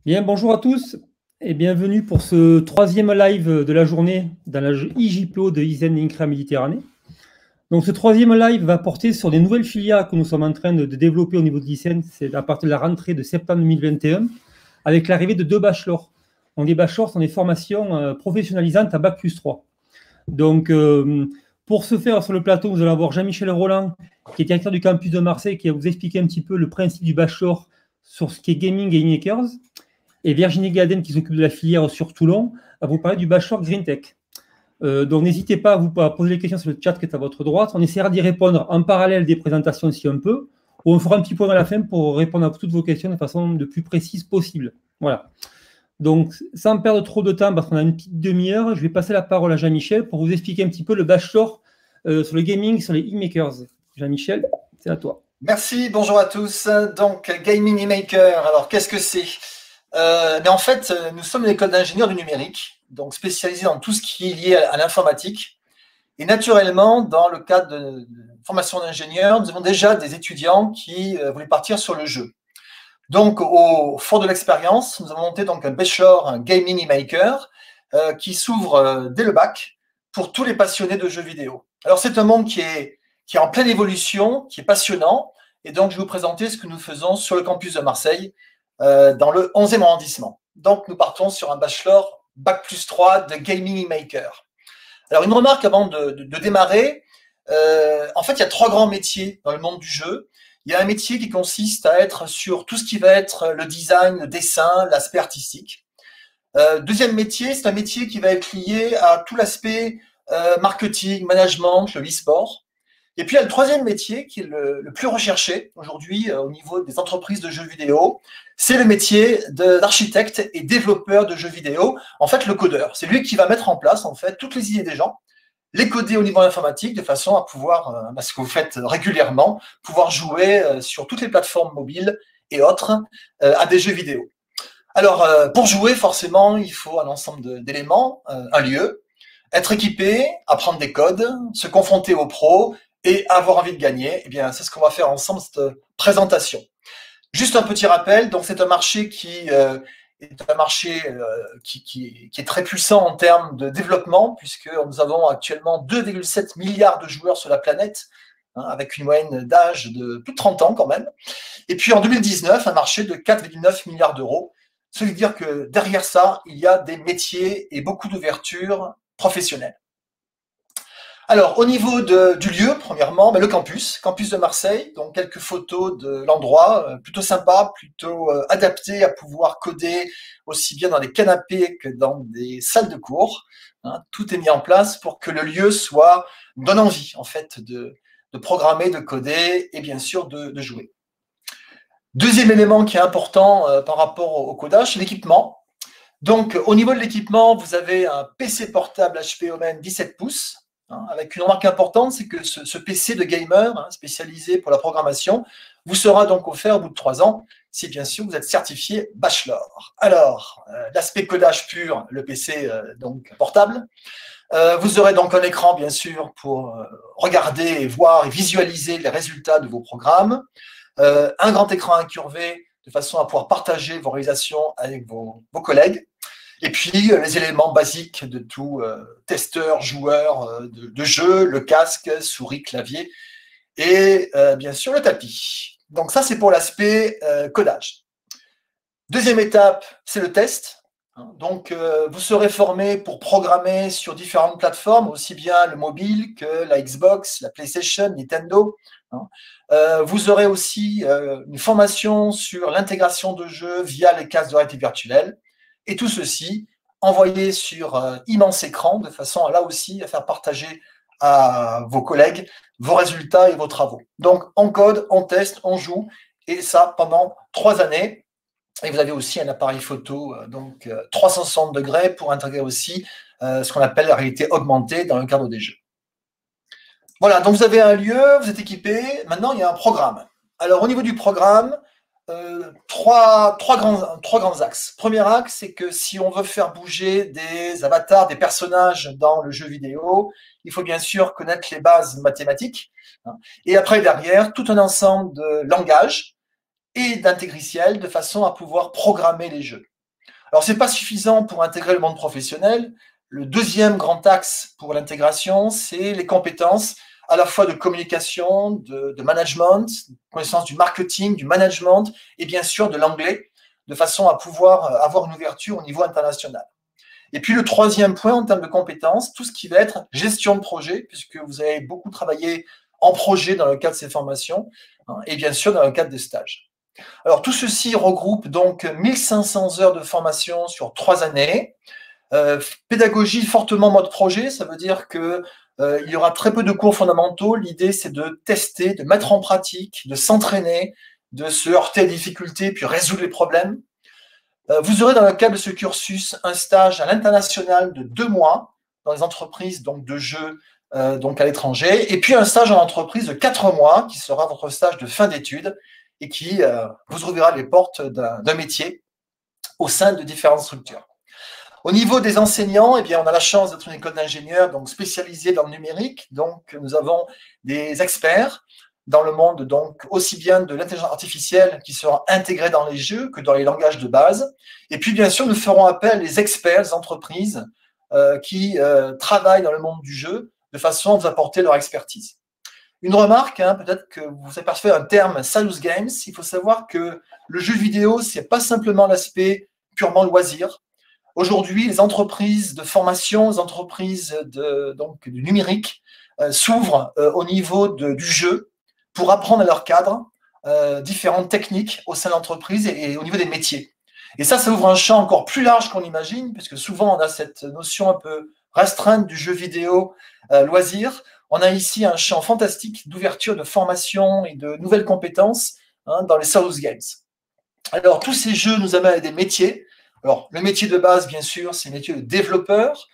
Bien, bonjour à tous et bienvenue pour ce troisième live de la journée dans la IJPO de Isen Incra Méditerranée. Donc ce troisième live va porter sur des nouvelles filières que nous sommes en train de développer au niveau de l'ICEN. C'est à partir de la rentrée de septembre 2021 avec l'arrivée de 2 bachelors. Donc les bachelors sont des formations professionnalisantes à Bac+3. Donc pour ce faire sur le plateau, nous allons avoir Jean-Michel Roland qui est directeur du campus de Marseille qui va vous expliquer un petit peu le principe du bachelor sur ce qui est gaming et e-makers. Et Virginie Gaden, qui s'occupe de la filière sur Toulon, va vous parler du bachelor Green Tech. Donc n'hésitez pas à poser les questions sur le chat qui est à votre droite. On essaiera d'y répondre en parallèle des présentations si on peut, ou on fera un petit point à la fin pour répondre à toutes vos questions de façon le plus précise possible. Voilà. Donc, sans perdre trop de temps, parce qu'on a une petite demi-heure, je vais passer la parole à Jean-Michel pour vous expliquer un petit peu le bachelor sur le gaming, sur les e-makers. Jean-Michel, c'est à toi. Merci, bonjour à tous. Donc, Gaming e-maker, alors qu'est-ce que c'est? Mais en fait, nous sommes une école d'ingénieurs du numérique, donc spécialisée dans tout ce qui est lié à l'informatique. Et naturellement, dans le cadre de formation d'ingénieurs, nous avons déjà des étudiants qui voulaient partir sur le jeu. Donc, au fond de l'expérience, nous avons monté donc un bachelor, un Gaming e-maker, qui s'ouvre dès le bac pour tous les passionnés de jeux vidéo. Alors, c'est un monde qui est en pleine évolution, qui est passionnant. Et donc, je vais vous présenter ce que nous faisons sur le campus de Marseille, dans le 11e arrondissement. Donc, nous partons sur un bachelor Bac+3 de Gaming e-maker. Alors, une remarque avant de démarrer. En fait, il y a 3 grands métiers dans le monde du jeu. Il y a un métier qui consiste à être sur tout ce qui va être le design, le dessin, l'aspect artistique. Deuxième métier, c'est un métier qui va être lié à tout l'aspect marketing, management, le e-sport. Et puis, il y a le troisième métier qui est le plus recherché aujourd'hui au niveau des entreprises de jeux vidéo. C'est le métier d'architecte et développeur de jeux vidéo. En fait, le codeur. C'est lui qui va mettre en place, en fait, toutes les idées des gens, les coder au niveau informatique de façon à pouvoir, ce que vous faites régulièrement, pouvoir jouer sur toutes les plateformes mobiles et autres à des jeux vidéo. Alors, pour jouer, forcément, il faut un ensemble d'éléments, un lieu, être équipé, apprendre des codes, se confronter aux pros et avoir envie de gagner. Eh bien, c'est ce qu'on va faire ensemble, cette présentation. Juste un petit rappel, donc c'est un marché qui est un marché qui est très puissant en termes de développement, puisque nous avons actuellement 2,7 milliards de joueurs sur la planète, avec une moyenne d'âge de plus de 30 ans quand même. Et puis en 2019, un marché de 4,9 milliards d'euros. Ça veut dire que derrière ça, il y a des métiers et beaucoup d'ouverture professionnelle. Alors, au niveau du lieu, premièrement, le campus de Marseille, donc quelques photos de l'endroit, plutôt sympa, plutôt adapté à pouvoir coder aussi bien dans des canapés que dans des salles de cours. Tout est mis en place pour que le lieu donne envie, en fait, de programmer, de coder et bien sûr de jouer. Deuxième élément qui est important par rapport au codage, c'est l'équipement. Donc, au niveau de l'équipement, vous avez un PC portable HP Omen 17 pouces, avec une remarque importante, c'est que ce PC de gamer, spécialisé pour la programmation, vous sera donc offert au bout de 3 ans, si bien sûr vous êtes certifié bachelor. Alors, l'aspect codage pur, le PC donc portable. Vous aurez donc un écran, bien sûr, pour regarder et voir et visualiser les résultats de vos programmes. Un grand écran incurvé, de façon à pouvoir partager vos réalisations avec vos collègues. Et puis, les éléments basiques de tout testeur, joueur de jeu, le casque, souris, clavier et bien sûr le tapis. Donc ça, c'est pour l'aspect codage. Deuxième étape, c'est le test. Donc, vous serez formé pour programmer sur différentes plateformes, aussi bien le mobile que la Xbox, la PlayStation, Nintendo. Vous aurez aussi une formation sur l'intégration de jeux via les casques de réalité virtuelle. Et tout ceci envoyé sur immense écran, de façon, là aussi, à faire partager à vos collègues vos résultats et vos travaux. Donc, on code, on teste, on joue, et ça pendant 3 années. Et vous avez aussi un appareil photo, donc 360 degrés, pour intégrer aussi ce qu'on appelle la réalité augmentée dans le cadre des jeux. Voilà, donc vous avez un lieu, vous êtes équipé. Maintenant, il y a un programme. Alors, au niveau du programme, trois grands axes. Premier axe, c'est que si on veut faire bouger des avatars, des personnages dans le jeu vidéo, il faut bien sûr connaître les bases mathématiques. Et après, derrière, tout un ensemble de langages et d'intégriciels de façon à pouvoir programmer les jeux. Alors, ce n'est pas suffisant pour intégrer le monde professionnel. Le deuxième grand axe pour l'intégration, c'est les compétences à la fois de communication, de management, connaissance du marketing, du management et bien sûr de l'anglais, de façon à pouvoir avoir une ouverture au niveau international. Et puis le troisième point en termes de compétences, tout ce qui va être gestion de projet, puisque vous avez beaucoup travaillé en projet dans le cadre de ces formations, hein, et bien sûr dans le cadre des stages. Alors tout ceci regroupe donc 1500 heures de formation sur 3 années. Pédagogie fortement mode projet, ça veut dire que il y aura très peu de cours fondamentaux. L'idée, c'est de tester, de mettre en pratique, de s'entraîner, de se heurter à des difficultés, puis résoudre les problèmes. Vous aurez dans le cadre de ce cursus un stage à l'international de 2 mois dans les entreprises donc, de jeux donc à l'étranger, et puis un stage en entreprise de 4 mois qui sera votre stage de fin d'études et qui vous ouvrira les portes d'un métier au sein de différentes structures. Au niveau des enseignants, eh bien, on a la chance d'être une école d'ingénieurs donc spécialisée dans le numérique. Donc, nous avons des experts dans le monde, donc aussi bien de l'intelligence artificielle qui sera intégrée dans les jeux que dans les langages de base. Et puis, bien sûr, nous ferons appel à des experts, des entreprises qui travaillent dans le monde du jeu de façon à vous apporter leur expertise. Une remarque, hein, peut-être que vous apercevez un terme Salus Games. Il faut savoir que le jeu vidéo, ce n'est pas simplement l'aspect purement loisir. Aujourd'hui, les entreprises de formation, les entreprises donc, du numérique s'ouvrent au niveau du jeu pour apprendre à leur cadre différentes techniques au sein de l'entreprise et au niveau des métiers. Et ça ouvre un champ encore plus large qu'on imagine, puisque souvent on a cette notion un peu restreinte du jeu vidéo loisir. On a ici un champ fantastique d'ouverture, de formation et de nouvelles compétences hein, dans les Salus Games. Alors, tous ces jeux nous amènent à des métiers. Alors, le métier de base, bien sûr, c'est le métier de développeur.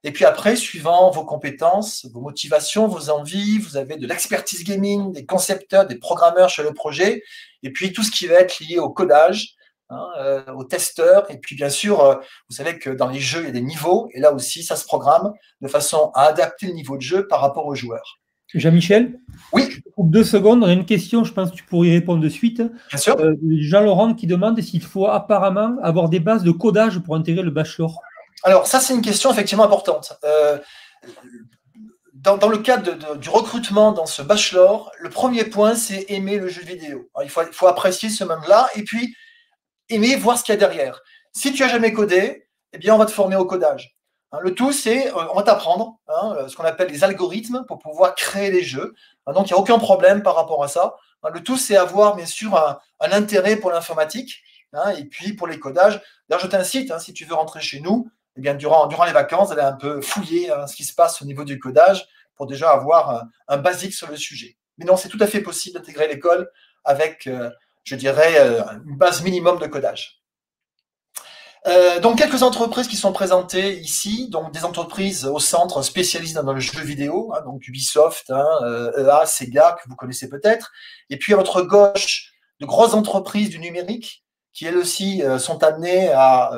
Et puis après, suivant vos compétences, vos motivations, vos envies, vous avez de l'expertise gaming, des concepteurs, des programmeurs sur le projet, et puis tout ce qui va être lié au codage, hein, aux testeurs. Et puis, bien sûr, vous savez que dans les jeux, il y a des niveaux. Et là aussi, ça se programme de façon à adapter le niveau de jeu par rapport aux joueurs. Jean-Michel? Oui. Je te coupe 2 secondes. On a une question, je pense que tu pourrais y répondre de suite. Bien sûr. Jean-Laurent qui demande s'il faut apparemment avoir des bases de codage pour intégrer le bachelor. Alors, ça, c'est une question effectivement importante. Dans le cadre du recrutement dans ce bachelor, le premier point, c'est aimer le jeu vidéo. Alors, il faut apprécier ce monde-là et puis aimer voir ce qu'il y a derrière. Si tu n'as jamais codé, eh bien, on va te former au codage. Le tout, c'est, on va t'apprendre ce qu'on appelle les algorithmes pour pouvoir créer les jeux. Donc, il n'y a aucun problème par rapport à ça. Le tout, c'est avoir, bien sûr, un intérêt pour l'informatique et puis pour les codages. D'ailleurs, je t'incite, si tu veux rentrer chez nous, eh bien, durant les vacances, d'aller un peu fouiller ce qui se passe au niveau du codage pour déjà avoir un basique sur le sujet. Mais non, c'est tout à fait possible d'intégrer l'école avec, je dirais, une base minimum de codage. Donc, quelques entreprises qui sont présentées ici, donc des entreprises au centre spécialisées dans le jeu vidéo, donc Ubisoft, EA, Sega, que vous connaissez peut-être. Et puis, à votre gauche, de grosses entreprises du numérique qui, elles aussi, sont amenées à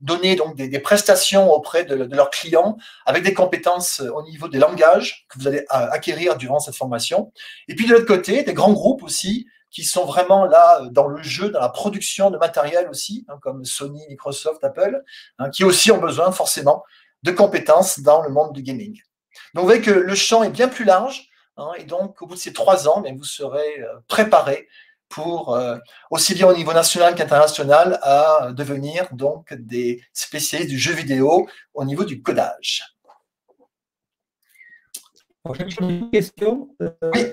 donner donc des prestations auprès de leurs clients avec des compétences au niveau des langages que vous allez acquérir durant cette formation. Et puis, de l'autre côté, des grands groupes aussi qui sont vraiment là dans le jeu, dans la production de matériel aussi, comme Sony, Microsoft, Apple, qui aussi ont besoin forcément de compétences dans le monde du gaming. Donc, vous voyez que le champ est bien plus large, et donc, au bout de ces 3 ans, vous serez préparé pour, aussi bien au niveau national qu'international, à devenir donc des spécialistes du jeu vidéo au niveau du codage. J'ai une question. Oui.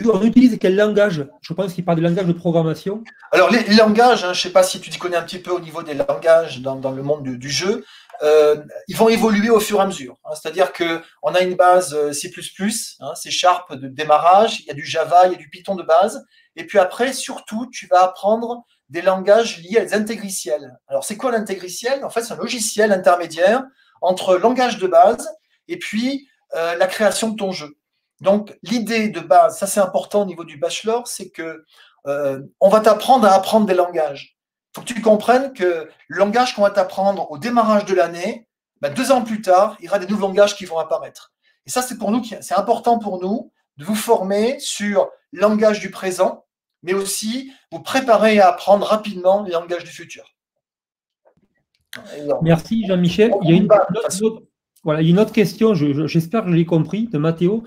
On utilise quel langage? Je pense qu'il parle de langage de programmation. Alors, les langages, je ne sais pas si tu t'y connais un petit peu au niveau des langages dans le monde du jeu, ils vont évoluer au fur et à mesure. C'est-à-dire qu'on a une base C++, C# de démarrage, il y a du Java, il y a du Python de base, et puis après, surtout, tu vas apprendre des langages liés à des intégriciels. Alors, c'est quoi l'intégriciel? En fait, c'est un logiciel intermédiaire entre le langage de base et puis la création de ton jeu. Donc, l'idée de base, ça c'est important au niveau du bachelor, c'est que on va t'apprendre à apprendre des langages. Il faut que tu comprennes que le langage qu'on va t'apprendre au démarrage de l'année, 2 ans plus tard, il y aura des nouveaux langages qui vont apparaître. Et ça, c'est pour nous, c'est important pour nous de vous former sur le langage du présent, mais aussi vous préparer à apprendre rapidement les langages du futur. Merci Jean-Michel. Il y a voilà, une autre question, j'espère que je l'ai compris, de Mathéo,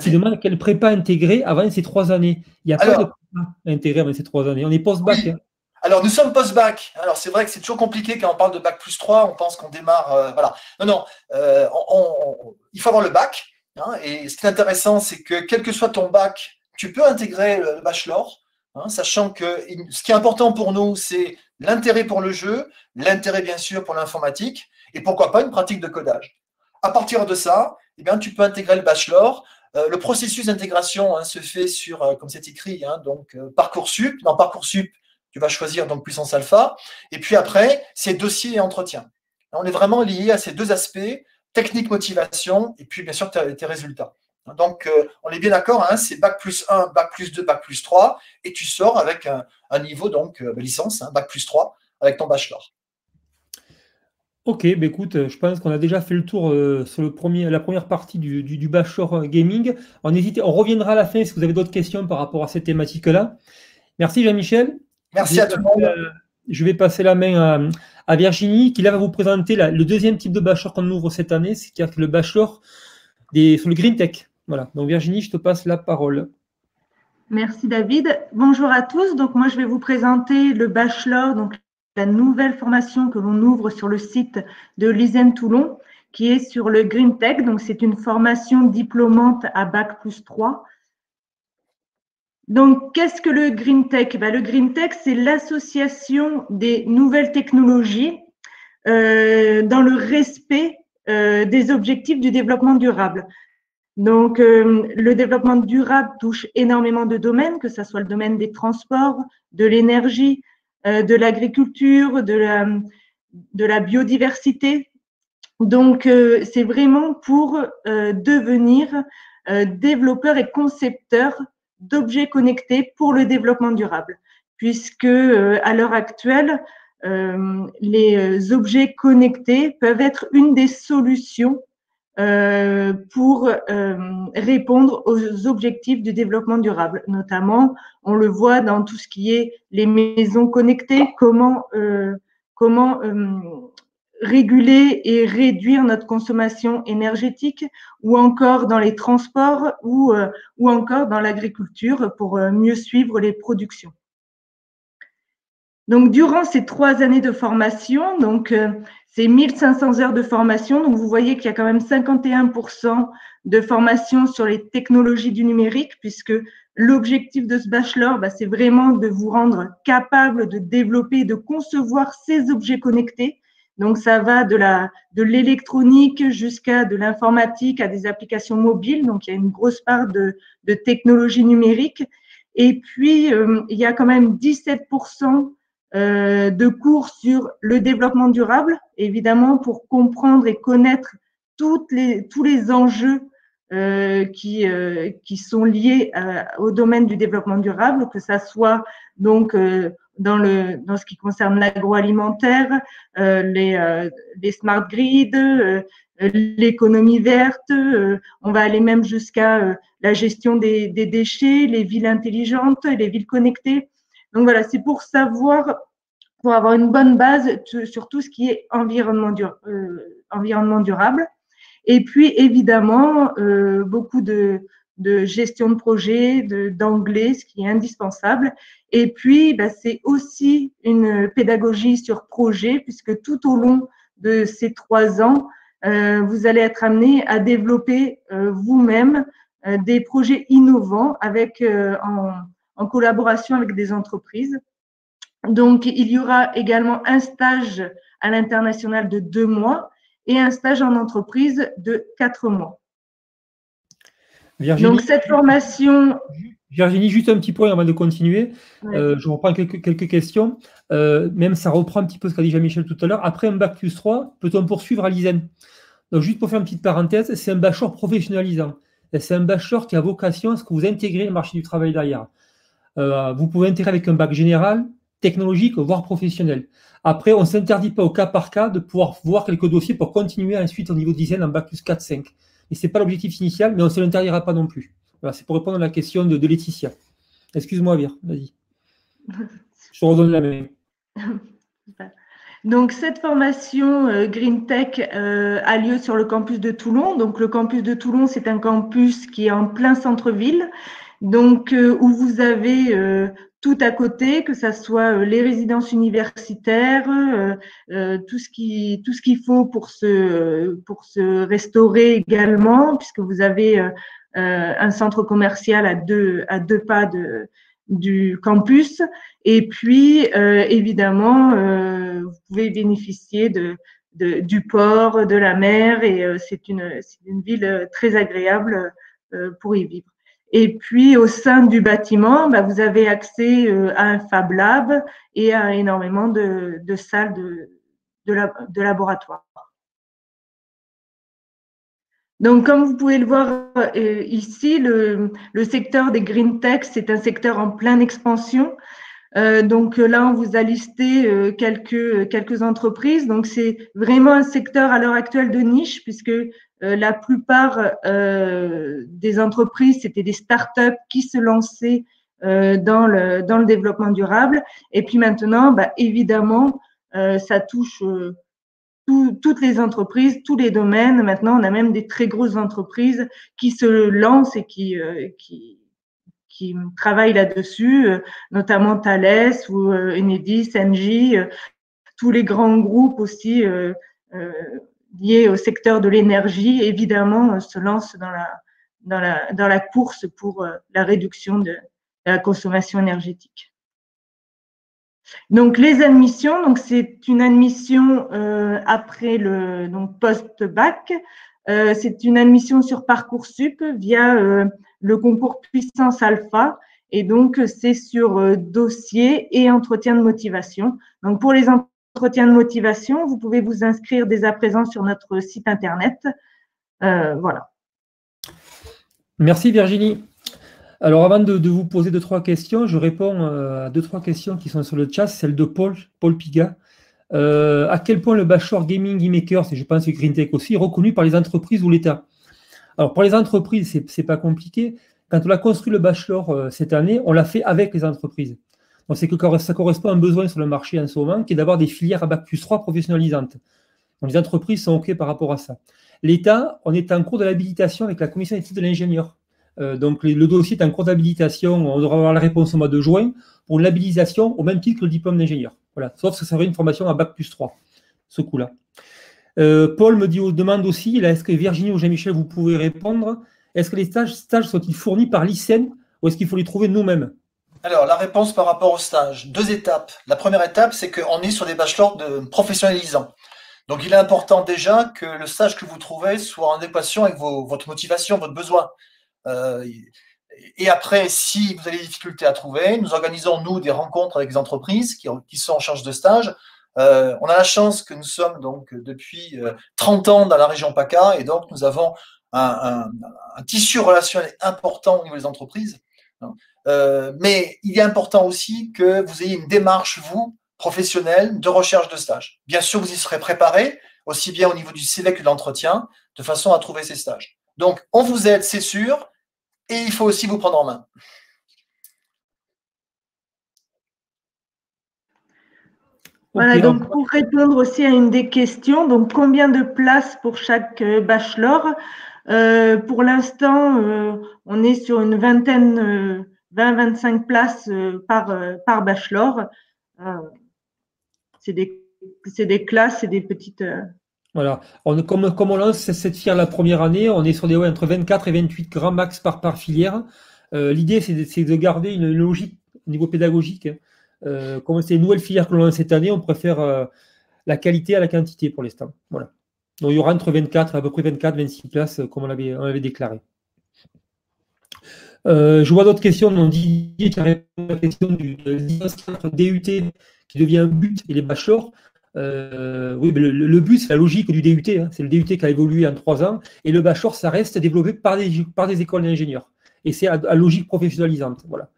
qui demande quelle prépa intégrer avant ces 3 années. Il n'y a pas de prépa intégrée avant ces 3 années. On est post-bac. Oui. Alors, nous sommes post-bac. Alors, c'est vrai que c'est toujours compliqué quand on parle de bac plus 3, on pense qu'on démarre. Voilà. Non, il faut avoir le bac. Hein, et ce qui est intéressant, c'est que quel que soit ton bac, tu peux intégrer le bachelor, hein, sachant que ce qui est important pour nous, c'est l'intérêt pour le jeu, l'intérêt bien sûr pour l'informatique, et pourquoi pas une pratique de codage. À partir de ça, eh bien, tu peux intégrer le bachelor. Le processus d'intégration se fait sur, comme c'est écrit, donc Parcoursup. Dans Parcoursup, tu vas choisir donc Puissance Alpha. Et puis après, c'est dossier et entretien. On est vraiment lié à ces deux aspects, technique, motivation, et puis bien sûr tes résultats. Donc, on est bien d'accord, c'est bac plus 1, bac plus 2, bac plus 3, et tu sors avec un niveau, donc licence, bac plus 3, avec ton bachelor. Ok, bah écoute, je pense qu'on a déjà fait le tour sur la première partie du bachelor gaming. On reviendra à la fin si vous avez d'autres questions par rapport à cette thématique-là. Merci Jean-Michel. Merci à tout le monde. Je vais passer la main à Virginie, qui là va vous présenter le deuxième type de bachelor qu'on ouvre cette année, c'est-à-dire le bachelor sur le Green Tech. Voilà. Donc Virginie, je te passe la parole. Merci David. Bonjour à tous. Donc moi je vais vous présenter le bachelor, donc la nouvelle formation que l'on ouvre sur le site de l'ISEN Toulon, qui est sur le Green Tech. Donc c'est une formation diplômante à bac plus 3. Donc qu'est-ce que le Green Tech? Le Green Tech, c'est l'association des nouvelles technologies dans le respect des objectifs du développement durable. Donc, le développement durable touche énormément de domaines, que ce soit le domaine des transports, de l'énergie, de l'agriculture, de la biodiversité. Donc, c'est vraiment pour devenir développeur et concepteur d'objets connectés pour le développement durable, puisque à l'heure actuelle, les objets connectés peuvent être une des solutions pour répondre aux objectifs du développement durable. Notamment, on le voit dans tout ce qui est les maisons connectées, comment réguler et réduire notre consommation énergétique, ou encore dans les transports, ou encore dans l'agriculture pour mieux suivre les productions. Donc, durant ces 3 années de formation, donc c'est 1500 heures de formation. Donc, vous voyez qu'il y a quand même 51% de formation sur les technologies du numérique, puisque l'objectif de ce bachelor, c'est vraiment de vous rendre capable de développer, de concevoir ces objets connectés. Donc, ça va de l'électronique jusqu'à de l'informatique, à des applications mobiles. Donc, il y a une grosse part de technologie numérique. Et puis, il y a quand même 17% de cours sur le développement durable, évidemment pour comprendre et connaître tous les enjeux qui sont liés au domaine du développement durable, que ça soit donc dans ce qui concerne l'agroalimentaire, les smart grids, l'économie verte, on va aller même jusqu'à la gestion des déchets, les villes intelligentes, les villes connectées. Donc voilà, c'est pour avoir une bonne base sur tout ce qui est environnement durable. Et puis, évidemment, beaucoup de gestion de projet, d'anglais, ce qui est indispensable. Et puis, c'est aussi une pédagogie sur projet, puisque tout au long de ces 3 ans, vous allez être amené à développer vous-même des projets innovants en collaboration avec des entreprises. Donc, il y aura également un stage à l'international de 2 mois et un stage en entreprise de 4 mois. Virginie, donc, cette formation… Virginie, juste un petit point avant de continuer. Ouais. Je reprends quelques questions. Même ça reprend un petit peu ce qu'a dit Jean-Michel tout à l'heure. Après un bac plus 3, peut-on poursuivre à l'ISEN? Donc, juste pour faire une petite parenthèse, c'est un bachelor professionnalisant. C'est un bachelor qui a vocation à ce que vous intégrez le marché du travail derrière. Vous pouvez intégrer avec un bac général, technologique, voire professionnel. Après, on ne s'interdit pas au cas par cas de pouvoir voir quelques dossiers pour continuer ensuite au niveau d'ISEN en bac plus 4-5. Et ce n'est pas l'objectif initial, mais on ne se l'interdira pas non plus. Voilà, c'est pour répondre à la question de Laetitia. Excuse-moi, Vir, vas-y. Je te redonne la main. Donc, cette formation Green Tech a lieu sur le campus de Toulon. Donc, le campus de Toulon, c'est un campus qui est en plein centre-ville, donc où vous avez tout à côté, que ça soit les résidences universitaires, tout ce qu'il faut pour se restaurer également, puisque vous avez un centre commercial à deux pas du campus. Et puis, évidemment, vous pouvez bénéficier du port, de la mer, et c'est une ville très agréable pour y vivre. Et puis, au sein du bâtiment, vous avez accès à un Fab Lab et à énormément de salles de laboratoire. Donc, comme vous pouvez le voir ici, le secteur des Green Tech, c'est un secteur en pleine expansion. Donc là, on vous a listé quelques entreprises. Donc, c'est vraiment un secteur à l'heure actuelle de niche, puisque la plupart des entreprises, c'était des startups qui se lançaient dans le développement durable. Et puis maintenant, évidemment, ça touche toutes les entreprises, tous les domaines. Maintenant, on a même des très grosses entreprises qui se lancent et qui travaillent là-dessus, notamment Thales ou Enedis, Engie, tous les grands groupes aussi liés au secteur de l'énergie, évidemment, se lancent dans la course pour la réduction de la consommation énergétique. Donc, les admissions, donc c'est une admission après le post-bac. C'est une admission sur Parcoursup via le concours Puissance Alpha, et donc c'est sur dossier et entretien de motivation. Donc, pour les entretiens de motivation, vous pouvez vous inscrire dès à présent sur notre site internet. Voilà. Merci Virginie. Alors, avant de vous poser 2-3 questions, je réponds à 2-3 questions qui sont sur le chat, celle de Paul Piga. À quel point le bachelor Gaming e-Makers, et je pense que Green Tech aussi, est reconnu par les entreprises ou l'État? Alors, pour les entreprises, c'est pas compliqué. Quand on a construit le bachelor cette année, on l'a fait avec les entreprises. Donc, c'est que ça correspond à un besoin sur le marché en ce moment, qui est d'avoir des filières à Bac+3 professionnalisantes. Donc, les entreprises sont OK par rapport à ça. L'État, on est en cours de l'habilitation avec la commission d'études de l'ingénieur. Donc, le dossier est en cours d'habilitation. On devra avoir la réponse au mois de juin pour une habilitation au même titre que le diplôme d'ingénieur. Voilà. Sauf que ça serait une formation à Bac+3, ce coup-là. Paul demande aussi, est-ce que Virginie ou Jean-Michel, vous pouvez répondre, est-ce que les stages sont-ils fournis par l'ICEN ou est-ce qu'il faut les trouver nous-mêmes? Alors, la réponse par rapport au stage, 2 étapes. La première étape, c'est qu'on est sur des bachelors de professionnalisants. Donc, il est important déjà que le stage que vous trouvez soit en adéquation avec votre motivation, votre besoin. Et après, si vous avez des difficultés à trouver, nous organisons, nous, des rencontres avec les entreprises qui sont en charge de stage. On a la chance que nous sommes donc depuis 30 ans dans la région PACA, et donc nous avons un tissu relationnel important au niveau des entreprises. Mais il est important aussi que vous ayez une démarche, vous, professionnelle, de recherche de stage. Bien sûr, vous y serez préparé, aussi bien au niveau du CV que de l'entretien, de façon à trouver ces stages. Donc, on vous aide, c'est sûr, et il faut aussi vous prendre en main. Voilà, donc pour répondre aussi à une des questions, donc combien de places pour chaque bachelor? Pour l'instant, on est sur une vingtaine, 20-25 places par bachelor. C'est des classes, c'est des petites… Voilà. Comme on lance cette filière la première année, on est sur des entre 24 et 28 grands max par filière. L'idée, c'est de garder une logique au niveau pédagogique. Comme c'est une nouvelle filière que l'on lance cette année, on préfère la qualité à la quantité pour l'instant. Voilà. Donc, il y aura entre 24, à peu près 24-26 places, comme on avait déclaré. Je vois d'autres questions. On dit qu'il y a la question du DUT qui devient un but et les bachelors. Oui, mais le but, c'est la logique du DUT. Hein. C'est le DUT qui a évolué en 3 ans. Et le bachelor, ça reste développé par des écoles d'ingénieurs. Et c'est à logique professionnalisante. Voilà.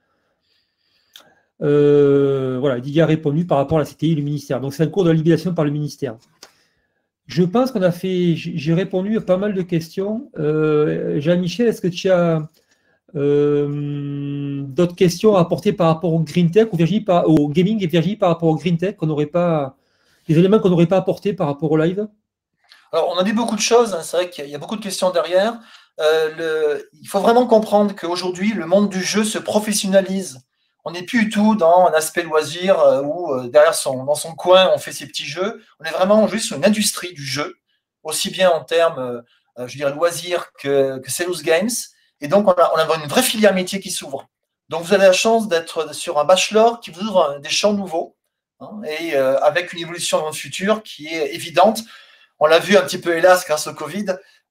Voilà, Didier a répondu par rapport à la CTI et le ministère. Donc, c'est un cours de libération par le ministère. Je pense qu'on a fait… J'ai répondu à pas mal de questions. Jean-Michel, est-ce que tu as d'autres questions à apporter par rapport au Green Tech ou Virginie au gaming et Virginie par rapport au Green Tech qu'on n'aurait pas des éléments qu'on n'aurait pas apportés par rapport au live? Alors, on a dit beaucoup de choses, hein. C'est vrai qu'il y a beaucoup de questions derrière. Il faut vraiment comprendre qu'aujourd'hui, le monde du jeu se professionnalise. On n'est plus du tout dans un aspect loisir où derrière dans son coin, on fait ses petits jeux. On est vraiment juste sur une industrie du jeu, aussi bien en termes, je dirais, loisirs que serious games. Et donc, on a une vraie filière métier qui s'ouvre. Donc, vous avez la chance d'être sur un bachelor qui vous ouvre des champs nouveaux, hein, et avec une évolution dans le futur qui est évidente. On l'a vu un petit peu, hélas, grâce au Covid,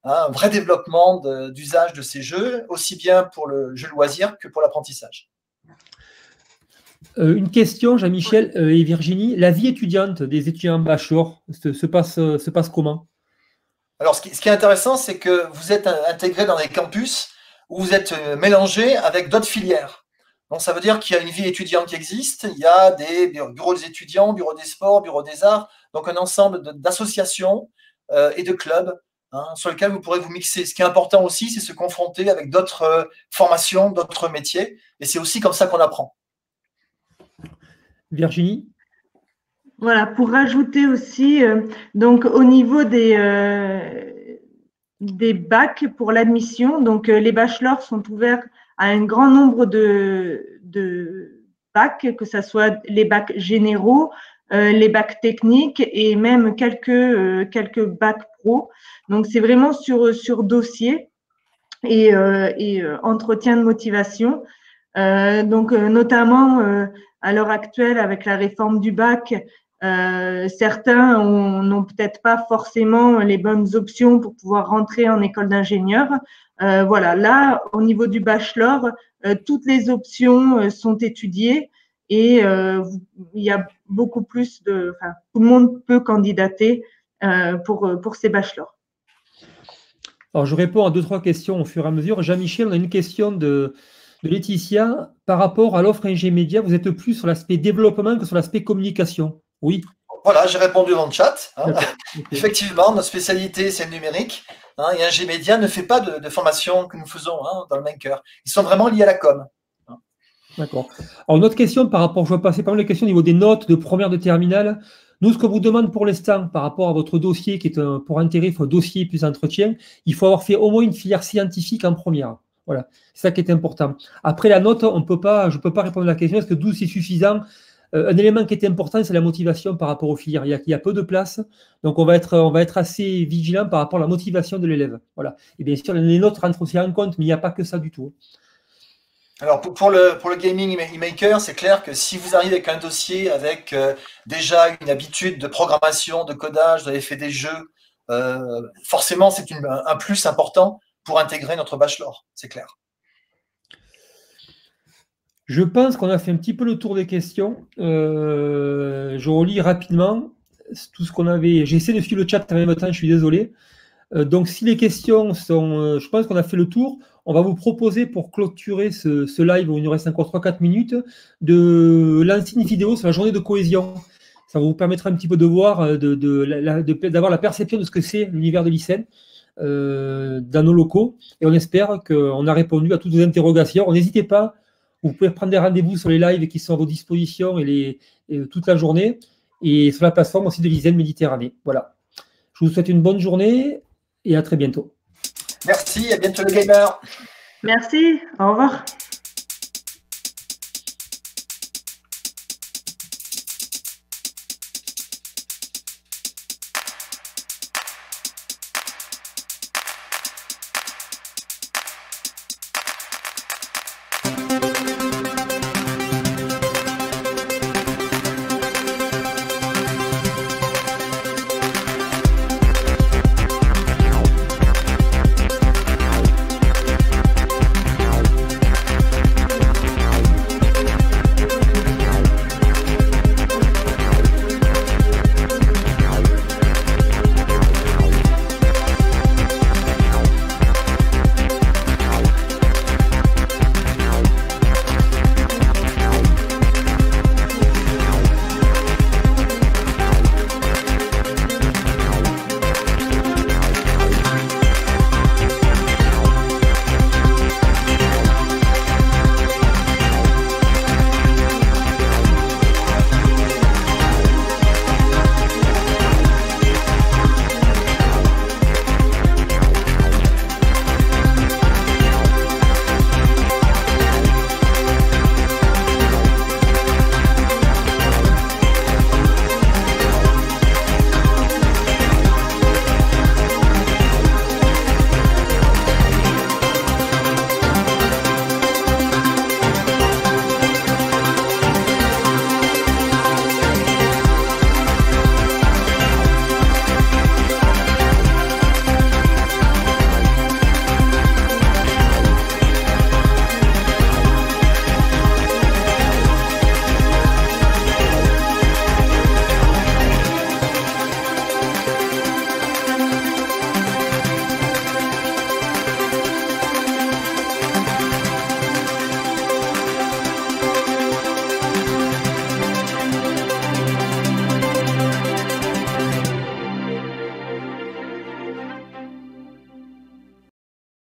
hein, un vrai développement d'usage de ces jeux, aussi bien pour le jeu loisir que pour l'apprentissage. Une question, Jean-Michel et Virginie. La vie étudiante des étudiants bachelor se passe comment? Alors, ce qui est intéressant, c'est que vous êtes intégrés dans des campus où vous êtes mélangés avec d'autres filières. Donc, ça veut dire qu'il y a une vie étudiante qui existe. Il y a des bureaux des étudiants, bureaux des sports, bureaux des arts, donc un ensemble d'associations et de clubs, hein, sur lesquels vous pourrez vous mixer. Ce qui est important aussi, c'est se confronter avec d'autres formations, d'autres métiers. Et c'est aussi comme ça qu'on apprend. Virginie? Voilà, pour rajouter aussi, donc au niveau des bacs pour l'admission, donc les bachelors sont ouverts à un grand nombre de bacs, que ce soit les bacs généraux, les bacs techniques et même quelques bacs pro. Donc, c'est vraiment sur dossier et entretien de motivation. Donc, notamment à l'heure actuelle, avec la réforme du bac, certains n'ont peut-être pas forcément les bonnes options pour pouvoir rentrer en école d'ingénieur. Voilà, là, au niveau du bachelor, toutes les options sont étudiées et il y a beaucoup plus tout le monde peut candidater pour ces bachelors. Alors, je réponds à 2-3 questions au fur et à mesure. Jean-Michel, on a une question de Laetitia. Par rapport à l'offre Ingé Média, vous êtes plus sur l'aspect développement que sur l'aspect communication? Oui. Voilà, j'ai répondu dans le chat. Hein. Okay. Effectivement, notre spécialité, c'est le numérique. Hein, et Ingé Média ne fait pas de formation que nous faisons, hein, dans le Maker. Ils sont vraiment liés à la com. Hein. D'accord. Alors, une autre question par rapport, je vais passer par les questions au niveau des notes de première de terminale. Nous, ce qu'on vous demande pour l'instant, par rapport à votre dossier, qui est pour intérêt, il faut dossier plus entretien, il faut avoir fait au moins une filière scientifique en première. Voilà, c'est ça qui est important. Après la note, je ne peux pas répondre à la question, est-ce que 12 c'est suffisant? Un élément qui est important, c'est la motivation par rapport aux filières. Il y a peu de place, donc on va être assez vigilant par rapport à la motivation de l'élève. Voilà. Et bien sûr, les notes rentrent aussi en compte, mais il n'y a pas que ça du tout. Alors, pour le gaming maker, c'est clair que si vous arrivez avec un dossier avec déjà une habitude de programmation, de codage, vous avez fait des jeux, forcément, c'est un plus important pour intégrer notre bachelor, c'est clair. Je pense qu'on a fait un petit peu le tour des questions. Je relis rapidement tout ce qu'on avait. J'essaie de suivre le chat en même temps, je suis désolé. Donc, si les questions sont... je pense qu'on a fait le tour. On va vous proposer, pour clôturer ce live, où il nous reste encore 3-4 minutes, de lancer une vidéo sur la journée de cohésion. Ça vous permettra un petit peu de voir, d'avoir la perception de ce que c'est l'univers de l'ICEN dans nos locaux. Et on espère qu'on a répondu à toutes vos interrogations. N'hésitez pas, vous pouvez prendre des rendez-vous sur les lives qui sont à vos dispositions toute la journée, et sur la plateforme aussi de l'ISEN Méditerranée. Voilà. Je vous souhaite une bonne journée et à très bientôt. Merci, à bientôt les gamers. Merci, au revoir.